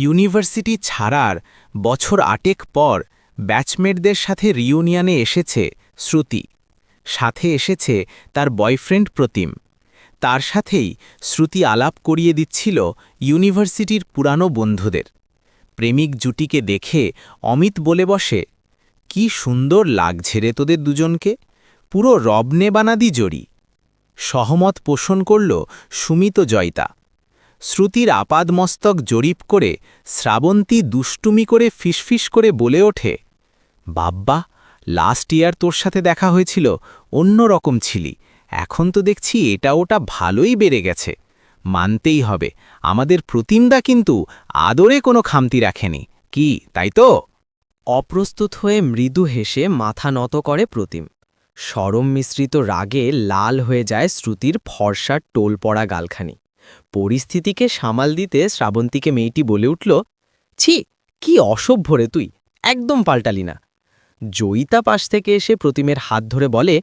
University ছাড়ার বছর ৮ পর ব্যাচমেটদের সাথে রিউনিয়নে এসেছে শ্রুতি। সাথে এসেছে তার বয়ফ্রেন্ড প্রতিম। তার সাথেই শ্রুতি আলাপ করিয়ে দিচ্ছিল ইউনিভার্সিটির পুরানো বন্ধুদের। প্রেমিক জুটিকে দেখে অমিত বলে বসে, কি সুন্দর লাগছে রে তোদের দুজনকে, পুরো রবনে বানাদি জড়ি। সহমত পোষণ করল সুমিত জয়িতা। শ্রুতির আপাদমস্তক জরিপ করে শ্রাবন্তী দুষ্টুমি করে ফিসফিস করে বলে ওঠে, বাব্বা, লাস্ট ইয়ার তোর সাথে দেখা হয়েছিল, অন্য রকম ছিলি, এখন তো দেখছি এটা ওটা ভালোই বেড়ে গেছে। মানতেই হবে, আমাদের প্রতিমদা কিন্তু আদরে কোনো খামতি রাখেনি, কি তাই তো? অপ্রস্তুত হয়ে মৃদু হেসে মাথা নত করে প্রতিম। সরম মিশ্রিত রাগে লাল হয়ে যায় শ্রুতির ফর্সার টোল পড়া গালখানি। পরিস্থিতিকে সামাল দিতে শ্রাবন্তীকে মেয়েটি বলে উঠল, ছি, কি অসভ্য রে তুই, একদম পাল্টালি না। জয়িতা পাশ থেকে এসে প্রতিমের হাত ধরে বলে,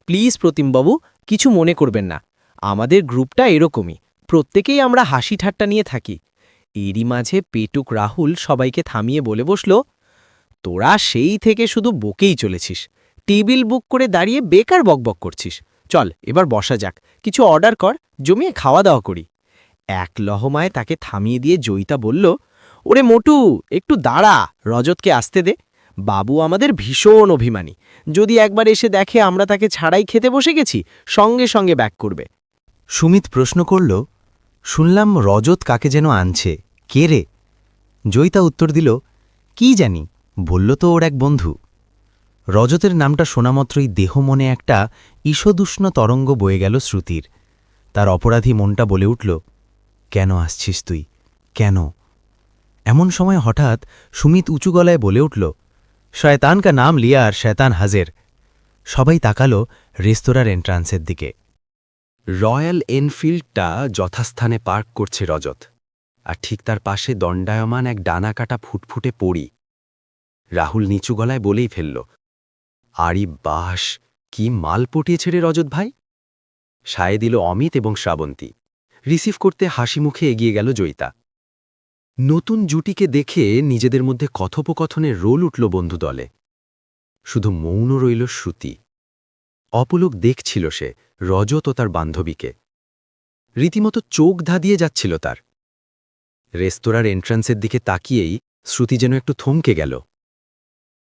প্লিজ প্রতিমবাবু, কিছু মনে করবেন না, আমাদের গ্রুপটা এরকমই, প্রত্যেকেই আমরা হাসি ঠাট্টা নিয়ে থাকি। এরই মাঝে পেটুক রাহুল সবাইকে থামিয়ে বলে বসল, তোরা সেই থেকে শুধু বকেই চলেছিস, টেবিল বুক করে দাঁড়িয়ে বেকার বকবক করছিস। চল এবার বসা যাক, কিছু অর্ডার কর, জমিয়ে খাওয়া দাওয়া করি। এক লহমায় তাকে থামিয়ে দিয়ে জয়িতা বলল, ওরে মোটু, একটু দাঁড়া, রজতকে আসতে দে। বাবু আমাদের ভীষণ অভিমানী, যদি একবার এসে দেখে আমরা তাকে ছাড়াই খেতে বসে গেছি, সঙ্গে সঙ্গে ব্যাক করবে। সুমিত প্রশ্ন করল, শুনলাম রজত কাকে যেন আনছে, কে রে? জয়িতা উত্তর দিল, কি জানি, বলল তো ওর এক বন্ধু। রজতের নামটা শোনামাত্রই দেহ মনে একটা ঈষদুষ্ণ তরঙ্গ বয়ে গেল শ্রুতির। তার অপরাধী মনটা বলে উঠল, কেন আসছিস তুই, কেন? এমন সময় হঠাৎ সুমিত উঁচু গলায় বলে উঠল, শয়তান কা নাম লিয়া আর শয়তান হাজের। সবাই তাকালো রেস্তোরাঁর এন্ট্রান্সের দিকে। রয়্যাল এনফিল্ডটা যথাস্থানে পার্ক করছে রজত, আর ঠিক তার পাশে দণ্ডায়মান এক ডানাকাটা ফুটফুটে পড়ি। রাহুল নিচু গলায় বলেই ফেলল, আরি বাস, কি মাল পটিয়েছে রে রজত ভাই। সায়ে দিল অমিত এবং শ্রাবন্তী। রিসিভ করতে হাসি মুখে এগিয়ে গেল জয়িতা। নতুন জুটিকে দেখে নিজেদের মধ্যে কথোপকথনের রোল উঠল বন্ধু দলে। শুধু মৌন রইল শ্রুতি। অপলক দেখছিল সে রজত ও তার বান্ধবীকে। রীতিমতো চোখ ধাঁধিয়ে যাচ্ছিল তার। রেস্তোরাঁর এন্ট্রান্সের দিকে তাকিয়েই শ্রুতি যেন একটু থমকে গেল।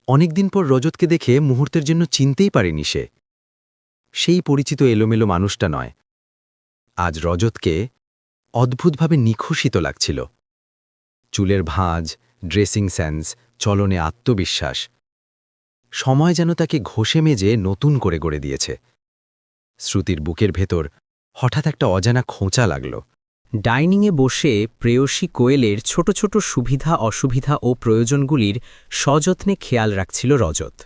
অনেকদিন পর রজতকে দেখে মুহূর্তের জন্য চিনতেই পারেনি সে। সেই পরিচিত এলোমেলো মানুষটা নয়। আজ রজতকে অদ্ভুতভাবে নিখুশিত লাগছিল। চুলের ভাঁজ, ড্রেসিং সেন্স, চলনে আত্মবিশ্বাস, সময় যেন তাকে ঘষে মেজে নতুন করে গড়ে দিয়েছে। শ্রুতির বুকের ভেতর হঠাৎ একটা অজানা খোঁচা লাগল। ডাইনিংয়ে বসে প্রেয়সী কোয়েলের ছোট ছোট সুবিধা অসুবিধা ও প্রয়োজনগুলির সযত্নে খেয়াল রাখছিল রজত।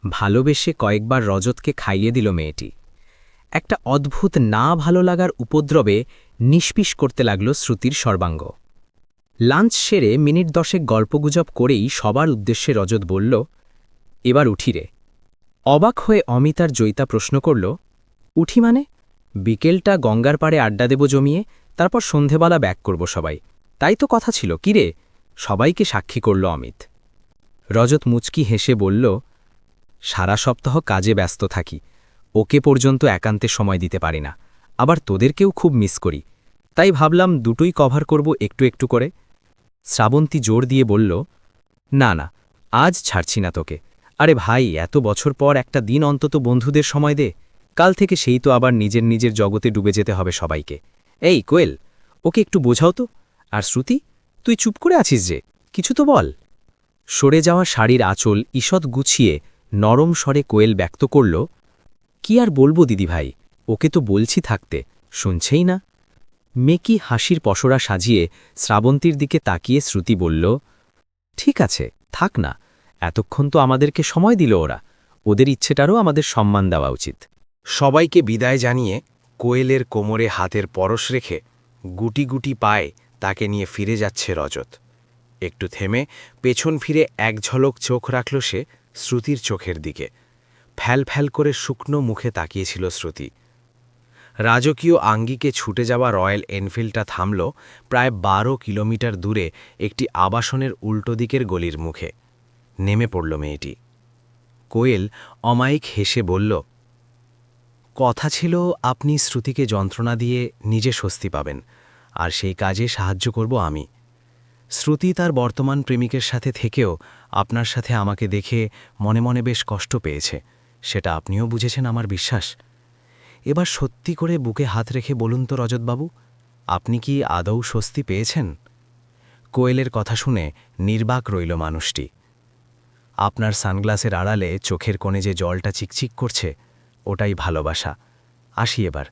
ভালোবেসে কয়েকবার রজতকে খাইয়ে দিল মেয়েটি। একটা অদ্ভুত না ভালো লাগার উপদ্রবে নিষ্পিস করতে লাগল শ্রুতির সর্বাঙ্গ। লাঞ্চ সেরে মিনিট 10 গল্পগুজব করেই সবার উদ্দেশ্যে রজত বলল, এবার উঠি রে। অবাক হয়ে অমিত আর জয়িতা প্রশ্ন করল, উঠি মানে? বিকেলটা গঙ্গার পাড়ে আড্ডা দেব জমিয়ে, তারপর সন্ধেবেলা ব্যাক করব সবাই, তাই তো কথা ছিল, কি রে? সবাইকে সাক্ষী করল অমিত। রজত মুচকি হেসে বলল, সারা সপ্তাহ কাজে ব্যস্ত থাকি, ওকে পর্যন্ত একান্তে সময় দিতে পারি না, আবার তোদেরকেও খুব মিস করি, তাই ভাবলাম দুটোই কভার করব একটু একটু করে। শ্রাবন্তী জোর দিয়ে বলল, না না, আজ ছাড়ছি না তোকে। আরে ভাই, এত বছর পর একটা দিন অন্তত বন্ধুদের সময় দে, কাল থেকে সেই তো আবার নিজের নিজের জগতে ডুবে যেতে হবে সবাইকে। এই কোয়েল, ওকে একটু বোঝাও তো। আর শ্রুতি, তুই চুপ করে আছিস যে, কিছু তো বল। সরে যাওয়া শাড়ির আঁচল ঈষৎ গুছিয়ে নরম স্বরে কোয়েল ব্যক্ত করল, কি আর বলবো দিদিভাই, ওকে তো বলছি থাকতে, শুনছেই না। মেকি হাসির পসরা সাজিয়ে শ্রাবন্তীর দিকে তাকিয়ে শ্রুতি বলল, ঠিক আছে, থাক না, এতক্ষণ তো আমাদেরকে সময় দিল ওরা, ওদের ইচ্ছেটারও আমাদের সম্মান দেওয়া উচিত। সবাইকে বিদায় জানিয়ে কোয়েলের কোমরে হাতের পরশ রেখে গুটি গুটি পায়ে তাকে নিয়ে ফিরে যাচ্ছে রজত। একটু থেমে পেছন ফিরে এক ঝলক চোখ রাখল সে শ্রুতির চোখের দিকে। ফ্যাল ফ্যাল করে শুকনো মুখে তাকিয়েছিল শ্রুতি। রাজকীয় আঙ্গিকে ছুটে যাওয়া রয়্যাল এনফিল্ডটা থামল প্রায় 12 কিলোমিটার দূরে একটি আবাসনের উল্টো দিকের গলির মুখে। নেমে পড়ল মেয়েটি। কোয়েল অমায়িক হেসে বলল, কথা ছিল আপনি শ্রুতিকে যন্ত্রণা দিয়ে নিজে স্বস্তি পাবেন, আর সেই কাজে সাহায্য করব আমি। শ্রুতি তার বর্তমান প্রেমিকের সাথে থেকেও আপনার সাথে আমাকে দেখে মনে মনে বেশ কষ্ট পেয়েছে, সেটা আপনিও বুঝেছেন আমার বিশ্বাস। এবার সত্যি করে বুকে হাত রেখে বলুন তো রজতবাবু, আপনি কি আদৌ স্বস্তি পেয়েছেন? কোয়েলের কথা শুনে নির্বাক রইল মানুষটি। আপনার সানগ্লাসের আড়ালে চোখের কোণে যে জলটা চিকচিক করছে, ওটাই ভালোবাসা। আসি এবার,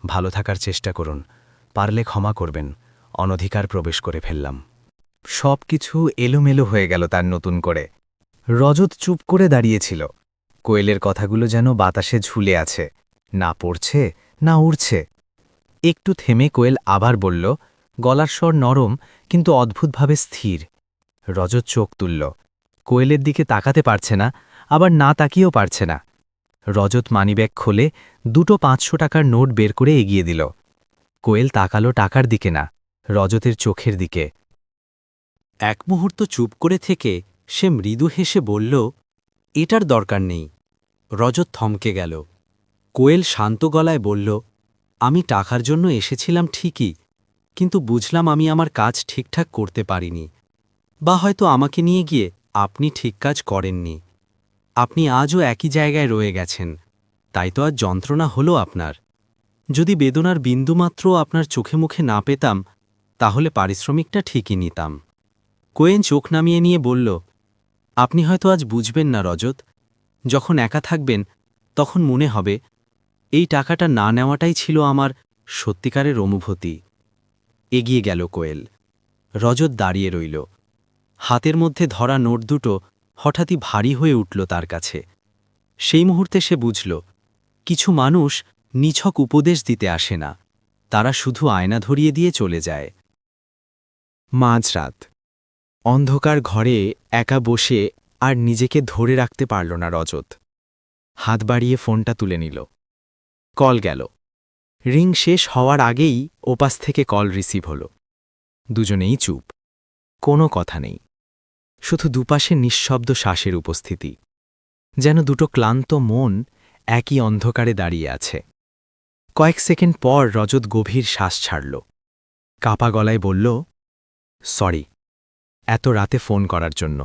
ভালো থাকার চেষ্টা করুন, পারলে ক্ষমা করবেন, অনধিকার প্রবেশ করে ফেললাম। সব কিছু এলোমেলো হয়ে গেল তার নতুন করে। রজত চুপ করে দাঁড়িয়েছিল। কোয়েলের কথাগুলো যেন বাতাসে ঝুলে আছে, না পড়ছে না উড়ছে। একটু থেমে কোয়েল আবার বলল, গলার স্বর নরম কিন্তু অদ্ভুতভাবে স্থির। রজত চোখ তুলল। কোয়েলের দিকে তাকাতে পারছে না, আবার না তাকিয়েও পারছে না। রজত মানিব্যাগ খোলে 2টো 500 টাকার নোট বের করে এগিয়ে দিল। কোয়েল তাকালো টাকার দিকে না, রজতের চোখের দিকে। এক মুহূর্ত চুপ করে থেকে সে মৃদু হেসে বলল, এটার দরকার নেই। রজত থমকে গেল। কোয়েল শান্ত গলায় বলল, আমি টাকার জন্য এসেছিলাম ঠিকই, কিন্তু বুঝলাম আমি আমার কাজ ঠিকঠাক করতে পারিনি, বা হয়তো আমাকে নিয়ে গিয়ে আপনি ঠিক কাজ করেননি। আপনি আজও একই জায়গায় রয়ে গেছেন, তাই তো আজ যন্ত্রণা হলো আপনার। যদি বেদনার বিন্দুমাত্র আপনার চোখে মুখে না পেতাম, তাহলে পারিশ্রমিকটা ঠিকই নিতাম। কোয়েন চোখ নামিয়ে নিয়ে বলল, আপনি হয়তো আজ বুঝবেন না রজত, যখন একা থাকবেন তখন মনে হবে এই টাকাটা না নেওয়াটাই ছিল আমার সত্যিকারের অনুভূতি। এগিয়ে গেল কোয়েল। রজত দাঁড়িয়ে রইল। হাতের মধ্যে ধরা নোট দুটো হঠাৎই ভারী হয়ে উঠল তার কাছে। সেই মুহূর্তে সে বুঝল, কিছু মানুষ নিছক উপদেশ দিতে আসে না, তারা শুধু আয়না ধরিয়ে দিয়ে চলে যায়। মাঝরাত। অন্ধকার ঘরে একা বসে আর নিজেকে ধরে রাখতে পারল না রজত। হাত বাড়িয়ে ফোনটা তুলে নিল। কল গেল। রিং শেষ হওয়ার আগেই ওপাশ থেকে কল রিসিভ হল। দুজনেই চুপ, কোনো কথা নেই, শুধু দুপাশে নিঃশব্দ শ্বাসের উপস্থিতি, যেন দুটো ক্লান্ত মন একই অন্ধকারে দাঁড়িয়ে আছে। কয়েক সেকেন্ড পর রজত গভীর শ্বাস ছাড়ল। কাপা গলায় বলল, সরি এত রাতে ফোন করার জন্য,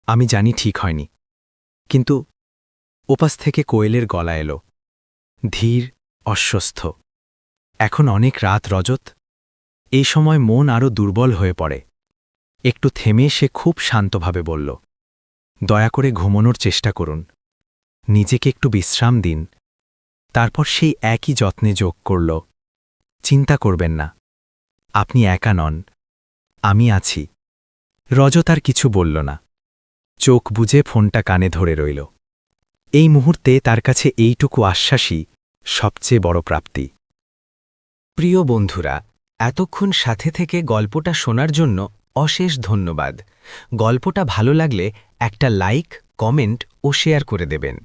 আমি জানি ঠিক হয়নি। কিন্তু ওপাশ থেকে কোয়েলের গলা এলো, ধীর, অস্বস্থ। এখন অনেক রাত রজত। এই সময় মন আরও দুর্বল হয়ে পড়ে। একটু থেমে সে খুব শান্তভাবে বলল, দয়া করে ঘুমানোর চেষ্টা করুন, নিজেকে একটু বিশ্রাম দিন। তারপর সেই একই যত্নে যোগ করল, চিন্তা করবেন না, আপনি একা নন, আমি আছি। রজত আর কিছু বলল না, চোখ বুজে ফোনটা কানে ধরে রইল। এই মুহূর্তে তার কাছে এইটুকু আশ্বাসই সবচেয়ে বড় প্রাপ্তি। প্রিয় বন্ধুরা, এতক্ষণ সাথে থেকে গল্পটা শোনার জন্য অশেষ ধন্যবাদ। গল্পটা ভালো লাগলে একটা লাইক, কমেন্ট ও শেয়ার করে দেবেন।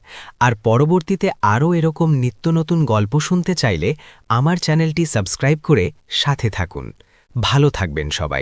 আর পরবর্তীতে আরও এরকম নিত্য নতুন গল্প শুনতে চাইলে আমার চ্যানেলটি সাবস্ক্রাইব করে সাথে থাকুন। ভালো থাকবেন সবাই।